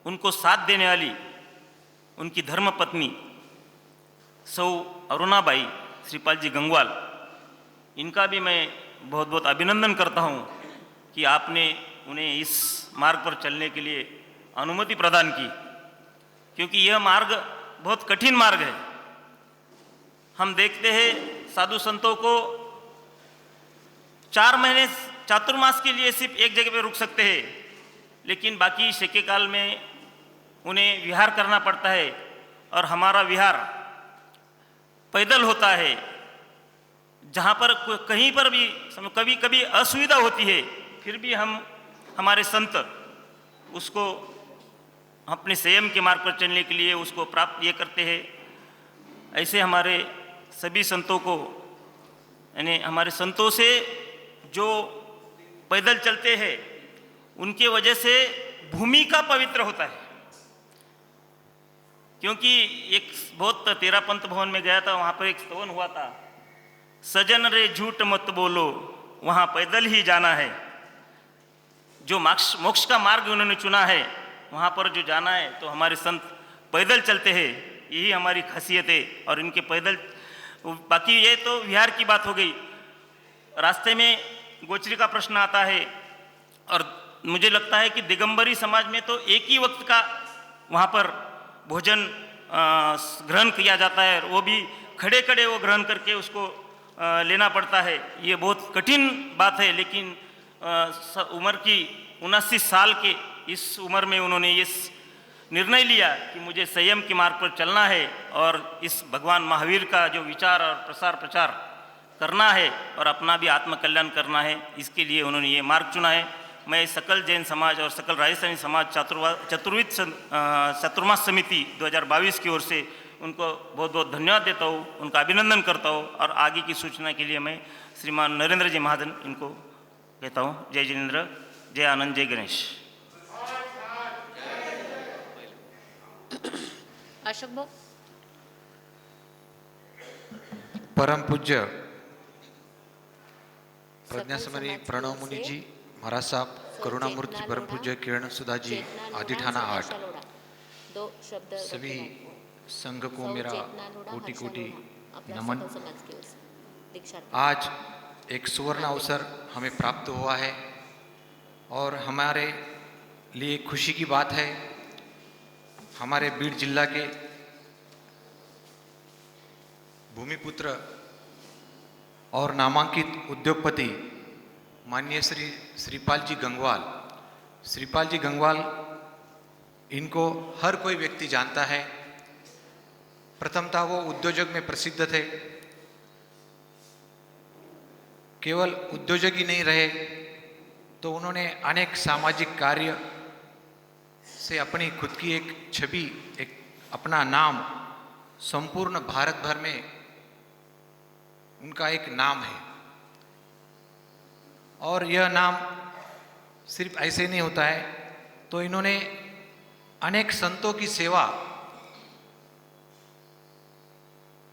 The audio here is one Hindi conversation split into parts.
उनको साथ देने वाली उनकी धर्मपत्नी सौ अरुणाबाई श्रीपाल जी गंगवाल, इनका भी मैं बहुत बहुत अभिनंदन करता हूँ कि आपने उन्हें इस मार्ग पर चलने के लिए अनुमति प्रदान की, क्योंकि यह मार्ग बहुत कठिन मार्ग है। हम देखते हैं साधु संतों को 4 महीने चातुर्मास के लिए सिर्फ एक जगह पे रुक सकते हैं, लेकिन बाकी शके काल में उन्हें विहार करना पड़ता है। और हमारा विहार पैदल होता है, जहाँ पर कहीं पर भी कभी कभी असुविधा होती है, फिर भी हमारे संत उसको अपने संयम के मार्ग पर चलने के लिए उसको प्राप्त ये करते हैं। ऐसे हमारे सभी संतों को, यानी हमारे संतों से जो पैदल चलते हैं उनके वजह से भूमि का पवित्र होता है। क्योंकि एक बहुत तेरा पंथ भवन में गया था, वहाँ पर एक स्तवन हुआ था, सजन रे झूठ मत बोलो वहाँ पैदल ही जाना है। जो मोक्ष का मार्ग उन्होंने चुना है वहाँ पर जो जाना है, तो हमारे संत पैदल चलते हैं, यही हमारी खासियत है। और इनके पैदल, बाकी ये तो विहार की बात हो गई। रास्ते में गोचरी का प्रश्न आता है, और मुझे लगता है कि दिगंबरी समाज में तो एक ही वक्त का वहाँ पर भोजन ग्रहण किया जाता है, और वो भी खड़े खड़े वो ग्रहण करके उसको लेना पड़ता है। ये बहुत कठिन बात है, लेकिन उम्र की 79 साल के इस उम्र में उन्होंने इस निर्णय लिया कि मुझे संयम के मार्ग पर चलना है और इस भगवान महावीर का जो विचार और प्रसार प्रचार करना है और अपना भी आत्मकल्याण करना है। इसके लिए उन्होंने ये मार्ग चुना है। मैं सकल जैन समाज और सकल राजस्थानी समाज चतुर्विद चतुर्मास समिति 2022 की ओर से उनको बहुत बहुत धन्यवाद देता हूँ, उनका अभिनंदन करता हूँ। और आगे की सूचना के लिए मैं श्रीमान नरेंद्र जी महाजन इनको कहता हूँ। जय जिनेन्द्र, जय आनंद, जय गणेश। अशोक भाऊ। परम पूज्य प्रज्ञा समरी प्रणव मुनि जी महाराज साहब, करुणामूर्ति परम पूज्य किरण सुधा जी, आदि थाना 8, सभी संघ को मेरा कोटि कोटि नमन। आज एक सुवर्ण अवसर हमें प्राप्त हुआ है और हमारे लिए खुशी की बात है। हमारे बीड़ जिला के भूमिपुत्र और नामांकित उद्योगपति माननीय श्री श्रीपाल जी गंगवाल, इनको हर कोई व्यक्ति जानता है। प्रथमतः वो उद्योजक में प्रसिद्ध थे। केवल उद्योजक ही नहीं रहे, तो उन्होंने अनेक सामाजिक कार्य से अपनी खुद की एक छवि, एक अपना नाम संपूर्ण भारत भर में उनका एक नाम है। और यह नाम सिर्फ ऐसे नहीं होता है, तो इन्होंने अनेक संतों की सेवा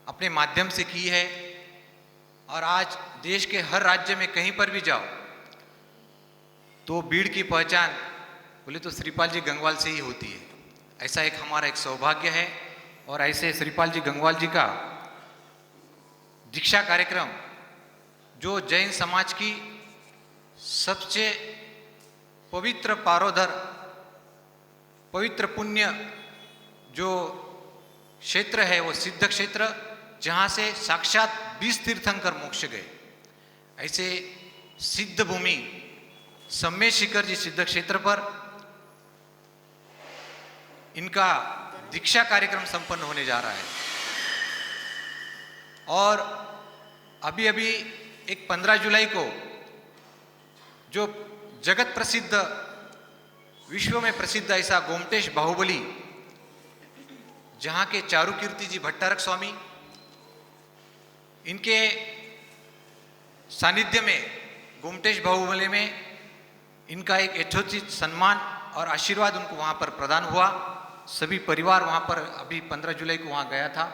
अपने माध्यम से की है। और आज देश के हर राज्य में कहीं पर भी जाओ तो बीड़ की पहचान बोले तो श्रीपाल जी गंगवाल से ही होती है। ऐसा एक हमारा एक सौभाग्य है। और ऐसे श्रीपाल जी गंगवाल जी का दीक्षा कार्यक्रम, जो जैन समाज की सबसे पवित्र पारोधर, पवित्र पुण्य जो क्षेत्र है, वो सिद्ध क्षेत्र, जहाँ से साक्षात 20 तीर्थंकर मोक्ष गए। ऐसे सिद्ध भूमि सम्मेद शिखर जी सिद्ध क्षेत्र पर इनका दीक्षा कार्यक्रम संपन्न होने जा रहा है। और अभी अभी एक 15 जुलाई को जो जगत प्रसिद्ध, विश्व में प्रसिद्ध ऐसा गोमटेश बाहुबली, जहाँ के चारुकीर्ति जी भट्टारक स्वामी, इनके सानिध्य में गोमटेश बाहुबली में इनका एक यथोचित सम्मान और आशीर्वाद उनको वहाँ पर प्रदान हुआ। सभी परिवार वहाँ पर अभी 15 जुलाई को वहाँ गया था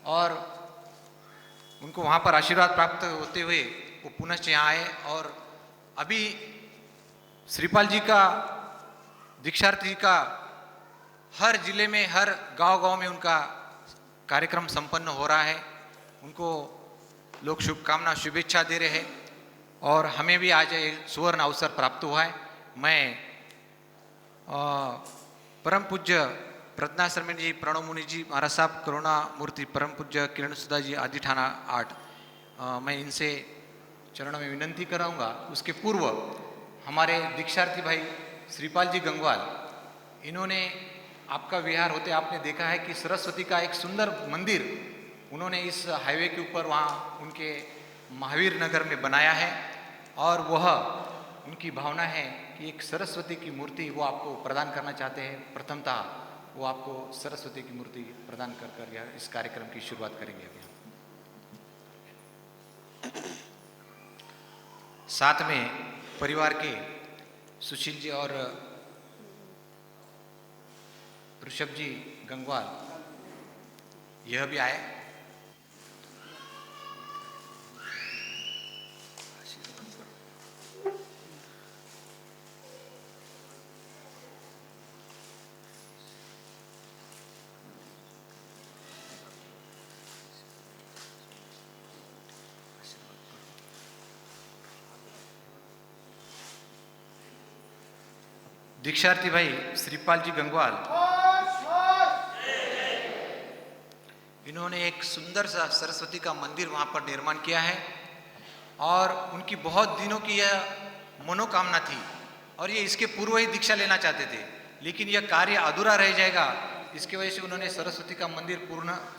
और उनको वहाँ पर आशीर्वाद प्राप्त होते हुए वो पुनः यहाँ आए। और अभी श्रीपाल जी का दीक्षार्थी का हर जिले में, हर गांव-गांव में उनका कार्यक्रम संपन्न हो रहा है। उनको लोग शुभकामना, शुभेच्छा दे रहे हैं और हमें भी आज एक सुवर्ण अवसर प्राप्त हुआ है। मैं परम पूज्य प्रज्ञाश्रमी जी, प्रणव मुनि जी महाराज साहब, करुणा मूर्ति परम पूज्य किरण सुधा जी आदि थाना 8, मैं इनसे चरणों में विनंती कराऊंगा। उसके पूर्व हमारे दीक्षार्थी भाई श्रीपाल जी गंगवाल, इन्होंने आपका विहार होते आपने देखा है कि सरस्वती का एक सुंदर मंदिर उन्होंने इस हाईवे के ऊपर वहाँ उनके महावीर नगर में बनाया है और वह उनकी भावना है कि एक सरस्वती की मूर्ति वो आपको प्रदान करना चाहते हैं। प्रथमतः वो आपको सरस्वती की मूर्ति प्रदान कर यह इस कार्यक्रम की शुरुआत करेंगे अभी हम। साथ में परिवार के सुशील जी और ऋषभ जी गंगवाल यह भी आए। दीक्षार्थी भाई श्रीपाल जी गंगवाल, इन्होंने एक सुंदर सा सरस्वती का मंदिर वहाँ पर निर्माण किया है और उनकी बहुत दिनों की यह मनोकामना थी और ये इसके पूर्व ही दीक्षा लेना चाहते थे, लेकिन यह कार्य अधूरा रह जाएगा, इसकी वजह से उन्होंने सरस्वती का मंदिर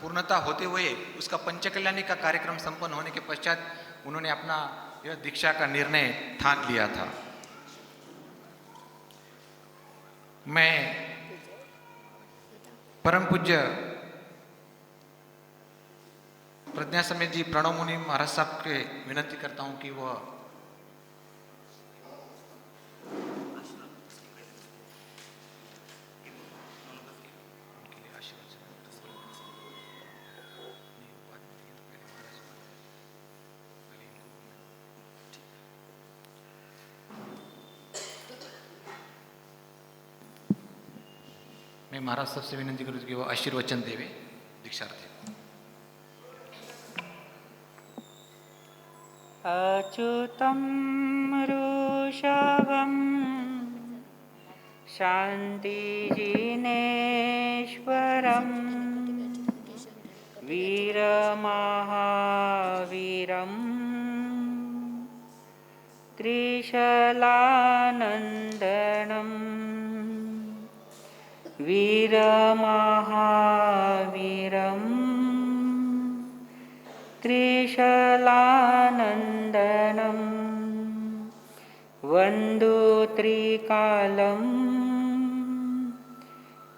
पूर्णता होते हुए उसका पंचकल्याणी का कार्यक्रम संपन्न होने के पश्चात उन्होंने अपना यह दीक्षा का निर्णय ठान लिया था। मैं परम पूज्य प्रज्ञाश्रमी जी प्रणव मुनि महाराज साहब के विनंती करता हूं कि वह मैं महाराज साहब से विनंती करूँ कि वो आशीर्वचन देवे दीक्षार्थी। अच्युतं वृषभं शान्तिजिनेश्वरं वीरमहावीरं त्रिशलानन्दनं वीरमहावीरं त्रिशलानन्दनं वन्दुत्रिकालं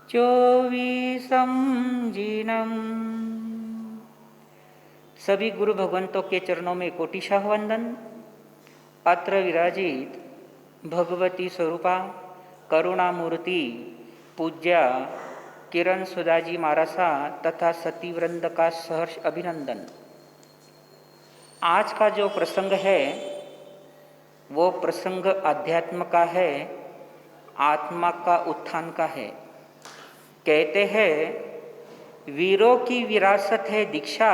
चौबीसं जिनं। सभी गुरु भगवंतों के चरणों में कोटिशाह वंदन। अत्र विराजित भगवती स्वरूपा करुणामूर्ति पूज्या किरण सुधाजी महाराजा तथा सती वृंद का सहर्ष अभिनंदन। आज का जो प्रसंग है वो प्रसंग अध्यात्म का है, आत्मा का उत्थान का है। कहते हैं वीरों की विरासत है दीक्षा,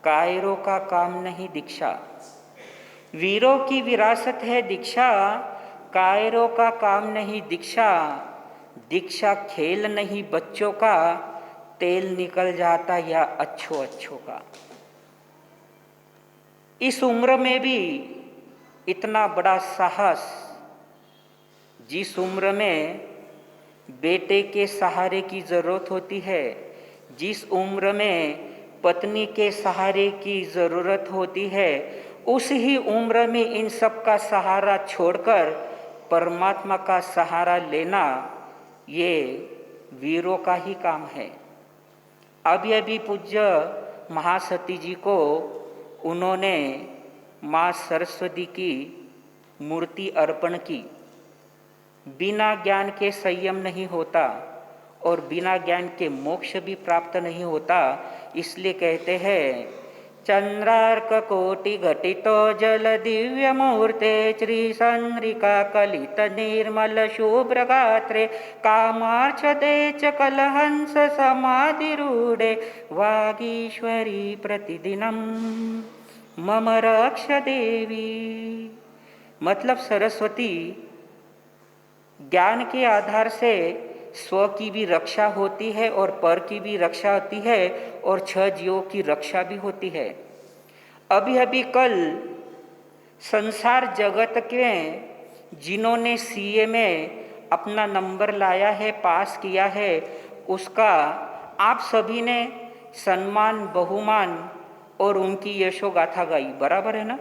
कायरों का काम नहीं दीक्षा। वीरों की विरासत है दीक्षा, कायरों का काम नहीं दीक्षा। दीक्षा खेल नहीं बच्चों का, तेल निकल जाता या अच्छो अच्छो का। इस उम्र में भी इतना बड़ा साहस, जिस उम्र में बेटे के सहारे की ज़रूरत होती है, जिस उम्र में पत्नी के सहारे की ज़रूरत होती है, उस ही उम्र में इन सब का सहारा छोड़कर परमात्मा का सहारा लेना ये वीरों का ही काम है। अभी पूज्य महासती जी को उन्होंने माँ सरस्वती की मूर्ति अर्पण की। बिना ज्ञान के संयम नहीं होता और बिना ज्ञान के मोक्ष भी प्राप्त नहीं होता। इसलिए कहते हैं चंद्रार्ककोटिघटितो जलदिव्यमूर्ते श्रीचन्द्रिकाकलितनिर्मलशुभ्रगात्रे कामार्चते च कलहंस समाधिरूढे वागीश्वरी प्रतिदिनं मम रक्ष देवी। मतलब सरस्वती ज्ञान के आधार से स्व की भी रक्षा होती है और पर की भी रक्षा होती है और 6 जीवों की रक्षा भी होती है। अभी अभी कल संसार जगत के जिन्होंने सीए में अपना नंबर लाया है, पास किया है, उसका आप सभी ने सम्मान बहुमान और उनकी यशोगाथा गाई, बराबर है ना?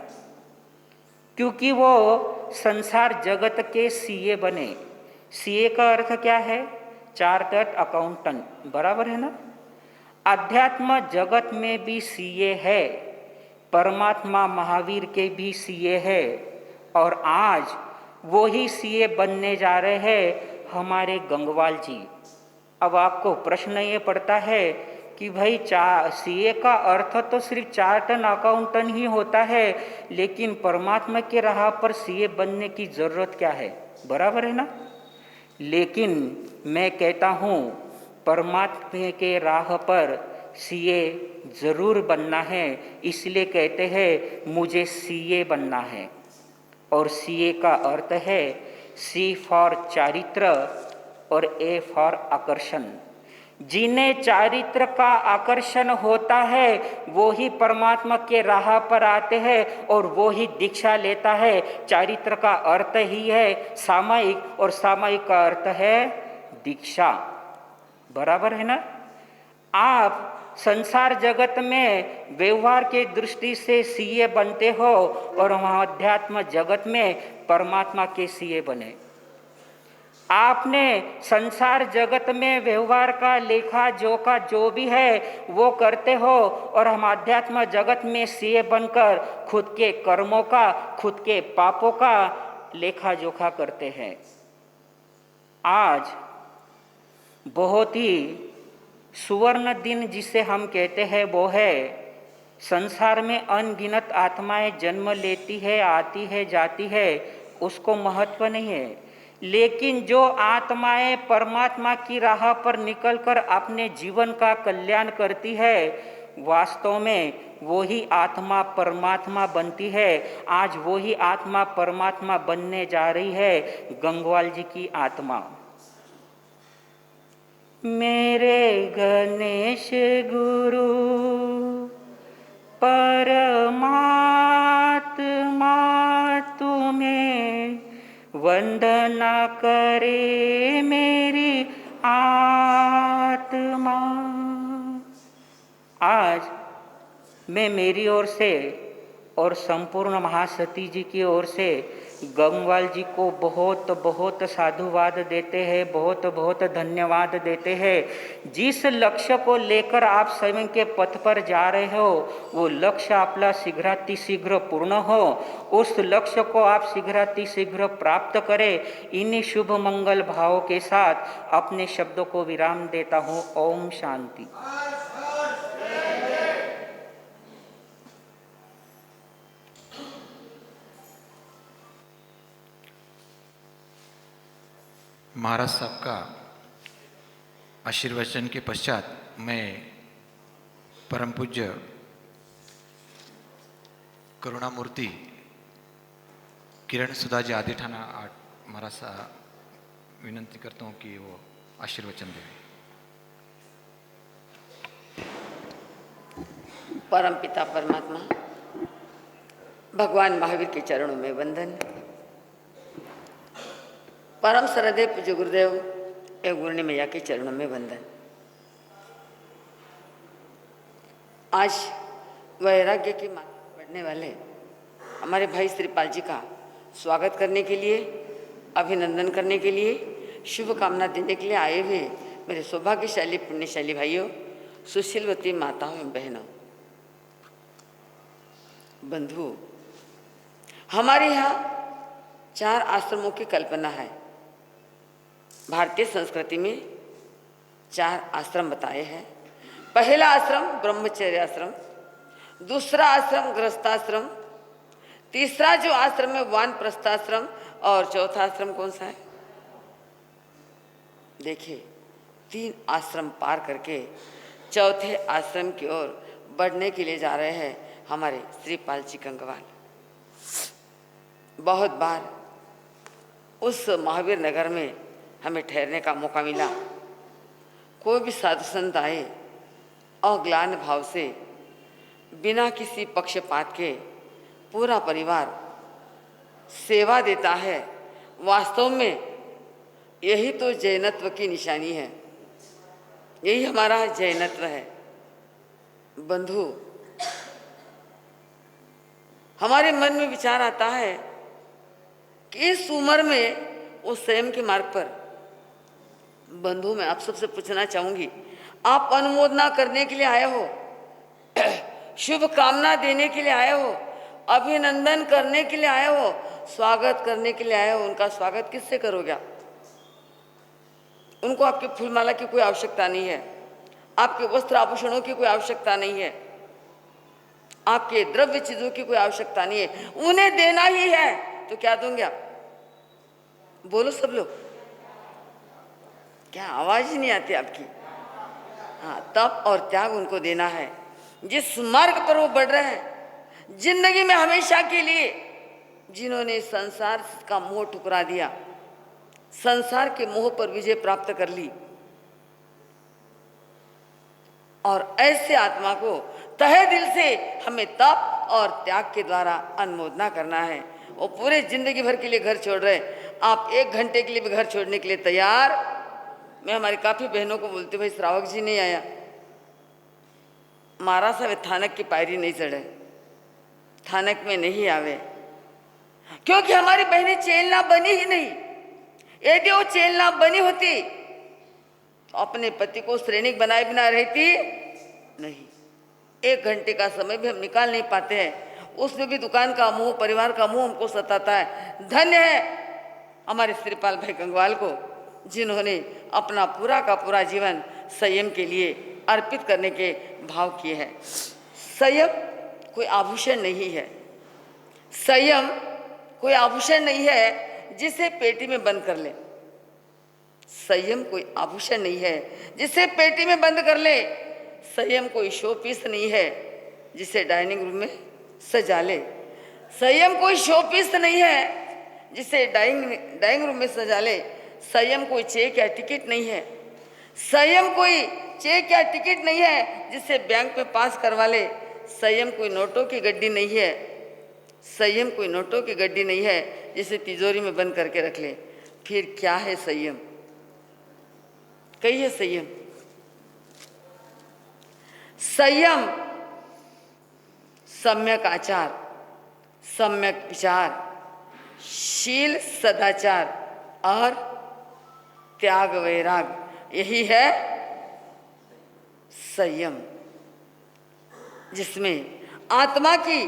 क्योंकि वो संसार जगत के सीए बने। सीए का अर्थ क्या है? चार्टर्ड अकाउंटेंट, बराबर है ना? अध्यात्म जगत में भी सीए है, परमात्मा महावीर के भी सीए है और आज वो ही सीए बनने जा रहे हैं हमारे गंगवाल जी। अब आपको प्रश्न ये पड़ता है कि भाई सीए का अर्थ तो सिर्फ चार्टर्ड अकाउंटेंट ही होता है, लेकिन परमात्मा के राह पर सीए बनने की जरूरत क्या है? बराबर है ना? लेकिन मैं कहता हूँ परमात्मा के राह पर सीए जरूर बनना है, इसलिए कहते हैं मुझे सीए बनना है। और सीए का अर्थ है सी फॉर चारित्र और ए फॉर आकर्षण। जिन्हें चारित्र का आकर्षण होता है वो ही परमात्मा के राह पर आते हैं और वो ही दीक्षा लेता है। चारित्र का अर्थ ही है सामायिक और सामायिक का अर्थ है दीक्षा, बराबर है ना? आप संसार जगत में व्यवहार के दृष्टि से सीए बनते हो और वहाँ अध्यात्म जगत में परमात्मा के सीए बने। आपने संसार जगत में व्यवहार का लेखा जोखा जो भी है वो करते हो और हम अध्यात्म जगत में सीए बनकर खुद के कर्मों का, खुद के पापों का लेखा जोखा करते हैं। आज बहुत ही सुवर्ण दिन जिसे हम कहते हैं वो है संसार में अनगिनत आत्माएं जन्म लेती है, आती है, जाती है, उसको महत्व नहीं है। लेकिन जो आत्माएं परमात्मा की राह पर निकलकर अपने जीवन का कल्याण करती है वास्तव में वही आत्मा परमात्मा बनती है। आज वही आत्मा परमात्मा बनने जा रही है, गंगवाल जी की आत्मा। मेरे गणेश गुरु परमात्मा तुम्हें वंदना करे मेरी आत्मा। आज मैं मेरी ओर से और संपूर्ण महासती जी की ओर से गंगवाल जी को बहुत बहुत साधुवाद देते हैं, बहुत बहुत धन्यवाद देते हैं। जिस लक्ष्य को लेकर आप स्वयं के पथ पर जा रहे हो वो लक्ष्य आपला शीघ्रातिशीघ्र पूर्ण हो, उस लक्ष्य को आप शीघ्रातिशीघ्र प्राप्त करें। इन्हीं शुभ मंगल भावों के साथ अपने शब्दों को विराम देता हूँ। ओम शांति। महाराज साहब का आशीर्वचन के पश्चात मैं परम पूज्य करुणामूर्ति किरण सुधा जी आदि ठाना महाराज साहब विनंती करता हूँ कि वो आशीर्वचन दें। परम पिता परमात्मा भगवान महावीर के चरणों में वंदन। परम सरदेव पूज्य गुरुदेव एवं गुरुनी मैया के चरणों में वंदन। आज वैराग्य की मार्ग बढ़ने वाले हमारे भाई श्रीपाल जी का स्वागत करने के लिए, अभिनंदन करने के लिए, शुभकामना देने के लिए आए हुए मेरे सौभाग्यशाली पुण्यशाली भाइयों, सुशीलवती माताओं एवं बहनों, बंधुओं, हमारे यहाँ 4 आश्रमों की कल्पना है। भारतीय संस्कृति में 4 आश्रम बताए हैं। पहला आश्रम ब्रह्मचर्य आश्रम, दूसरा आश्रम गृहस्थाश्रम, तीसरा जो आश्रम है वानप्रस्थाश्रम, और चौथा आश्रम कौन सा है? देखिए, 3 आश्रम पार करके चौथे आश्रम की ओर बढ़ने के लिए जा रहे हैं हमारे श्रीपाल जी गंगवाल। बहुत बार उस महावीर नगर में हमें ठहरने का मौका मिला। कोई भी साधु संत आए अग्लान भाव से, बिना किसी पक्षपात के पूरा परिवार सेवा देता है। वास्तव में यही तो जैनत्व की निशानी है, यही हमारा जैनत्व है। बंधु, हमारे मन में विचार आता है कि इस उम्र में उस संयम के मार्ग पर, बंधु मैं आप सबसे पूछना चाहूंगी, आप अनुमोदना करने के लिए आए हो, शुभ कामना देने के लिए आए हो, अभिनंदन करने के लिए आए हो, स्वागत करने के लिए आए हो, उनका स्वागत किससे करोगे आप? उनको आपकी फूलमाला की कोई आवश्यकता नहीं है, आपके वस्त्र आभूषणों की कोई आवश्यकता नहीं है, आपके द्रव्य चीजों की कोई आवश्यकता नहीं है, उन्हें देना ही है। तो क्या दोगे आप? बोलो सब लोग, क्या आवाज ही नहीं आती आपकी? हाँ, तप और त्याग उनको देना है। जिस मार्ग पर वो बढ़ रहे हैं, जिंदगी में हमेशा के लिए जिन्होंने संसार का मोह ठुकरा दिया, संसार के मोह पर विजय प्राप्त कर ली, और ऐसे आत्मा को तहे दिल से हमें तप और त्याग के द्वारा अनुमोदना करना है। वो पूरे जिंदगी भर के लिए घर छोड़ रहे, आप 1 घंटे के लिए भी घर छोड़ने के लिए तैयार? मैं हमारी काफी बहनों को बोलती, भाई श्रावक जी नहीं आया, मारा सा वे थानक की पायरी नहीं चढ़े, थानक में नहीं आवे, क्योंकि हमारी बहनें चेलना बनी ही नहीं। यदि वो चेलना बनी होती तो अपने पति को श्रेणिक बनाए बिना रहती नहीं। 1 घंटे का समय भी हम निकाल नहीं पाते हैं, उसमें भी दुकान का मुंह, परिवार का मुंह हमको सताता है। धन्य है हमारे श्रीपाल भाई गंगवाल को, जिन्होंने अपना पूरा का पूरा जीवन संयम के लिए अर्पित करने के भाव किए हैं। संयम कोई आभूषण नहीं है, संयम कोई आभूषण नहीं है जिसे पेटी में बंद कर ले। संयम कोई आभूषण नहीं है जिसे पेटी में बंद कर ले। संयम कोई शो पीस नहीं है जिसे डाइनिंग रूम में सजा ले। संयम कोई शो पीस नहीं है जिसे डाइनिंग रूम में सजा ले। संयम कोई चेक या टिकट नहीं है। संयम कोई चेक या टिकट नहीं है जिसे बैंक में पास करवा ले। संयम कोई नोटों की गड्डी नहीं है। संयम कोई नोटों की गड्डी नहीं है जिसे तिजोरी में बंद करके रख ले। फिर क्या है संयम? कहिए संयम। संयम सम्यक आचार, सम्यक विचार, शील सदाचार और त्याग वैराग, यही है संयम, जिसमें आत्मा की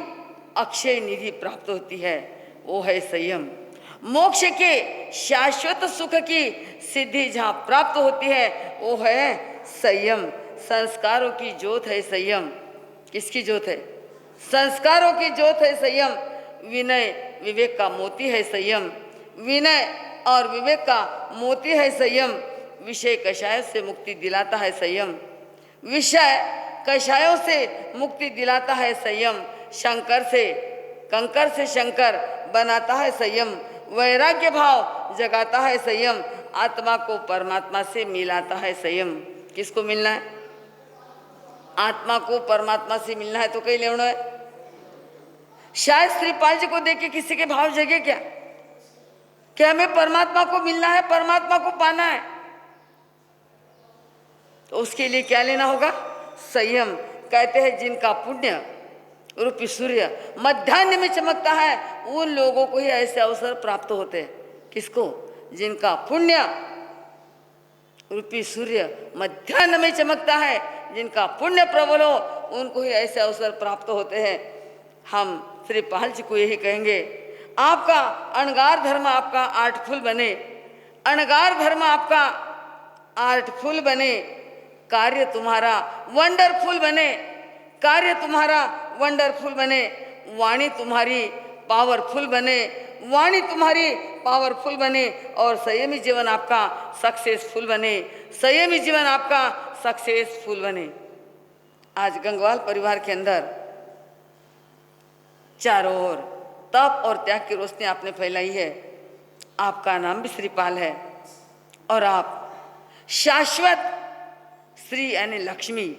अक्षय निधि प्राप्त होती है, वो है संयम। मोक्ष के शाश्वत सुख की सिद्धि जहाँ प्राप्त होती है वो है संयम। संस्कारों की ज्योत है संयम। किसकी ज्योत है? संस्कारों की ज्योत है संयम। विनय विवेक का मोती है संयम। विनय और विवेक का मोती है संयम। विषय कषायों से मुक्ति दिलाता है संयम। विषय कषायों से मुक्ति दिलाता है संयम। कंकर से शंकर बनाता है संयम। वैराग्य भाव जगाता है संयम। आत्मा को परमात्मा से मिलाता है संयम। किसको मिलना है? आत्मा को परमात्मा से मिलना है तो कहीं लेना है। शायद श्रीपाल जी को देख के किसी के भाव जगे क्या कि हमें परमात्मा को मिलना है, परमात्मा को पाना है, तो उसके लिए क्या लेना होगा? संयम। कहते हैं जिनका पुण्य रूपी सूर्य मध्याह्न में चमकता है उन लोगों को ही ऐसे अवसर प्राप्त होते हैं। किसको? जिनका पुण्य रूपी सूर्य मध्याह्न में चमकता है, जिनका पुण्य प्रबल हो उनको ही ऐसे अवसर प्राप्त होते हैं। हम श्रीपाल जी को यही कहेंगे, आपका अणगार धर्म आपका आर्टफुल बने, अणगार धर्म आपका आर्टफुल बने, कार्य तुम्हारा वंडरफुल बने, कार्य तुम्हारा वंडरफुल बने, वाणी तुम्हारी पावरफुल बने, वाणी तुम्हारी पावरफुल बने और संयमी जीवन आपका सक्सेसफुल बने, संयमी जीवन आपका सक्सेसफुल बने। आज गंगवाल परिवार के अंदर चारों ओर तप और त्याग की रोशनी आपने फैलाई है। आपका नाम भी श्रीपाल है और आप शाश्वत श्री यानी लक्ष्मी,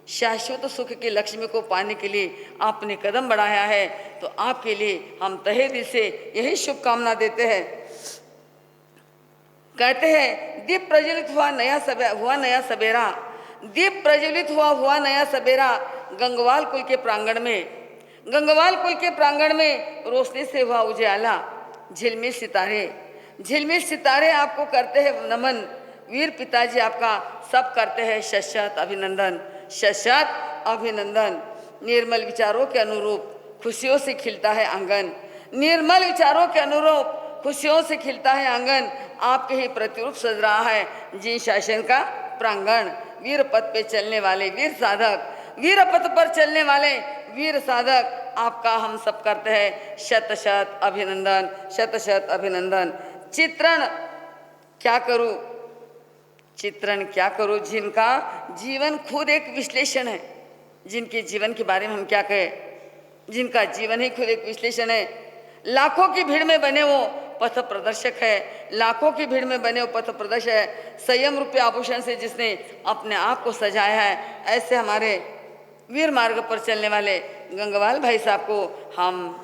शाश्वत सुख की लक्ष्मी को पाने के लिए आपने कदम बढ़ाया है। तो आपके लिए हम तहे दिल से यही शुभकामना देते हैं। कहते हैं दीप प्रज्वलित हुआ नया सवेरा, दीप प्रज्वलित हुआ नया सवेरा, गंगवाल कुल के प्रांगण में, गंगवाल कुल के प्रांगण में रोशनी से हुआ उजाला। झिलमिल सितारे आपको करते हैं नमन, वीर पिताजी आपका सब करते हैं शत अभिनंदन, शत अभिनंदन। निर्मल विचारों के अनुरूप खुशियों से खिलता है आंगन, निर्मल विचारों के अनुरूप खुशियों से खिलता है आंगन। आपके ही प्रतिरूप सज रहा है जी शासन का प्रांगण। वीर पथ पे चलने वाले वीर साधक, वीर पथ पर चलने वाले वीर साधक, आपका हम सब करते हैं शत शत अभिनंदन, शत शत अभिनंदन। चित्रण क्या करूं जिनका जीवन खुद एक विश्लेषण है, जिनके जीवन के बारे में हम क्या कहें, जिनका जीवन ही खुद एक विश्लेषण है। लाखों की भीड़ में बने वो पथ प्रदर्शक है, लाखों की भीड़ में बने वो पथ प्रदर्शक है। संयम रूपी आभूषण से जिसने अपने आप को सजाया है, ऐसे हमारे वीर मार्ग पर चलने वाले गंगवाल भाई साहब को हम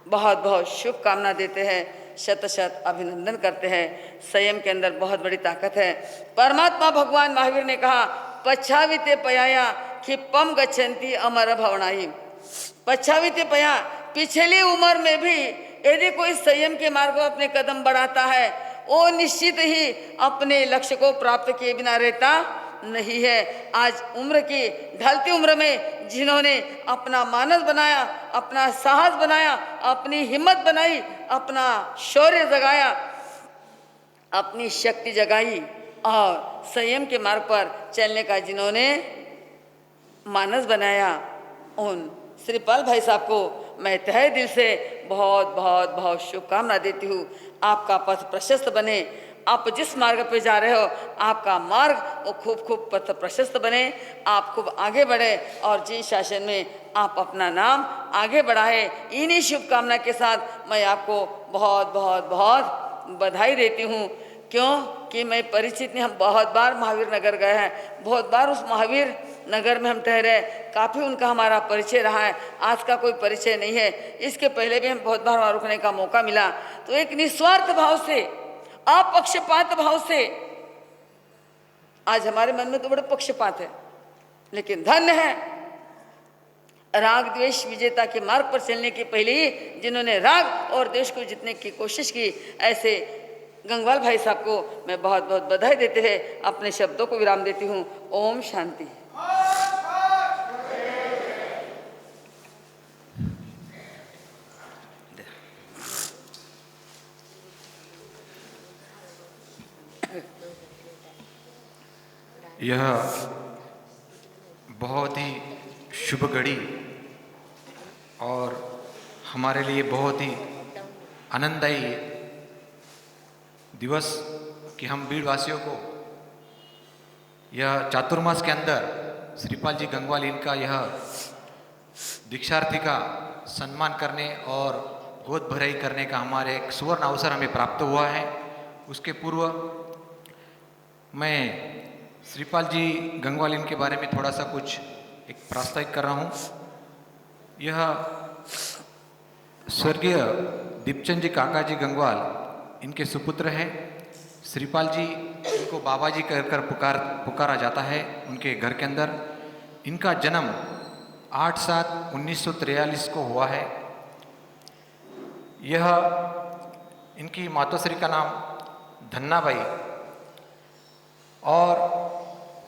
बहुत बहुत शुभकामना देते हैं, शत शत अभिनंदन करते हैं। संयम के अंदर बहुत बड़ी ताकत है। परमात्मा भगवान महावीर ने कहा पच्छाविते पयाया क्षिपम गच्छन्ति अमर भवनाई। पच्छाविते पया, पिछली उम्र में भी यदि कोई संयम के मार्ग पर अपने कदम बढ़ाता है, वो निश्चित ही अपने लक्ष्य को प्राप्त किए बिना रहता नहीं है। आज उम्र की ढलती उम्र में जिन्होंने अपना मानस बनाया, अपना साहस बनाया, अपनी हिम्मत बनाई, अपना शौर्य जगाया, अपनी शक्ति जगाई और संयम के मार्ग पर चलने का जिन्होंने मानस बनाया, उन श्रीपाल भाई साहब को मैं तहे दिल से बहुत बहुत बहुत शुभकामना देती हूँ। आपका पथ प्रशस्त बने, आप जिस मार्ग पे जा रहे हो आपका मार्ग वो खूब खूब पथ प्रशस्त बने, आप खूब आगे बढ़े और जी शासन में आप अपना नाम आगे बढ़ाए। इन्हीं शुभकामना के साथ मैं आपको बहुत बहुत बहुत बधाई देती हूँ। क्यों कि मैं परिचित नहीं, हम बहुत बार महावीर नगर गए हैं, बहुत बार उस महावीर नगर में हम ठहरे, काफ़ी उनका हमारा परिचय रहा है। आज का कोई परिचय नहीं है, इसके पहले भी हम बहुत बार वहाँ रुकने का मौका मिला। तो एक निस्वार्थ भाव से, अपक्षपात भाव से, आज हमारे मन में तो बड़े पक्षपात है, लेकिन धन्य है राग द्वेष विजेता के मार्ग पर चलने के पहले ही जिन्होंने राग और द्वेष को जीतने की कोशिश की, ऐसे गंगवाल भाई साहब को मैं बहुत बहुत बधाई देते हैं। अपने शब्दों को विराम देती हूँ। ओम शांति। यह बहुत ही शुभ घड़ी और हमारे लिए बहुत ही आनंददायी दिवस कि हम भीड़ वासियों को यह चातुर्मास के अंदर श्रीपाल जी गंगवाल इनका यह दीक्षार्थी का सम्मान करने और गोद भराई करने का हमारे एक सुवर्ण अवसर हमें प्राप्त हुआ है। उसके पूर्व मैं श्रीपाल जी गंगवाल इनके बारे में थोड़ा सा कुछ एक प्रास्ताविक कर रहा हूँ। यह स्वर्गीय दीपचंद जी काका जी गंगवाल इनके सुपुत्र हैं। श्रीपाल जी इनको बाबा जी कहकर पुकारा जाता है उनके घर के अंदर। इनका जन्म 8/7/1943 को हुआ है। यह इनकी मातोश्री का नाम धन्नाबाई और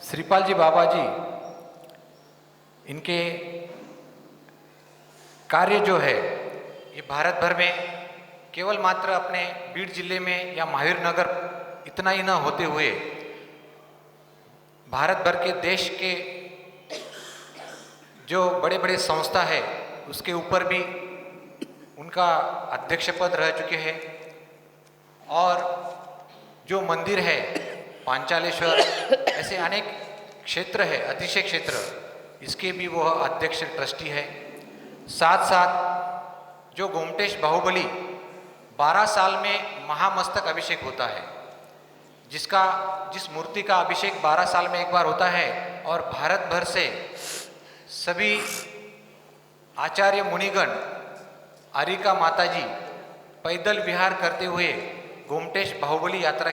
श्रीपाल जी बाबा जी इनके कार्य जो है ये भारत भर में केवल मात्र अपने बीड़ जिले में या महावीर नगर इतना ही न होते हुए भारत भर के देश के जो बड़े बड़े संस्था है उसके ऊपर भी उनका अध्यक्ष पद रह चुके हैं। और जो मंदिर है पांचालेश्वर, ऐसे अनेक क्षेत्र है, अतिशय क्षेत्र, इसके भी वह अध्यक्ष ट्रस्टी है। साथ साथ जो गोमटेश बाहुबली 12 साल में महामस्तक अभिषेक होता है, जिस मूर्ति का अभिषेक 12 साल में एक बार होता है, और भारत भर से सभी आचार्य मुनिगण, आरिका माताजी पैदल विहार करते हुए गोमटेश बाहुबली यात्रा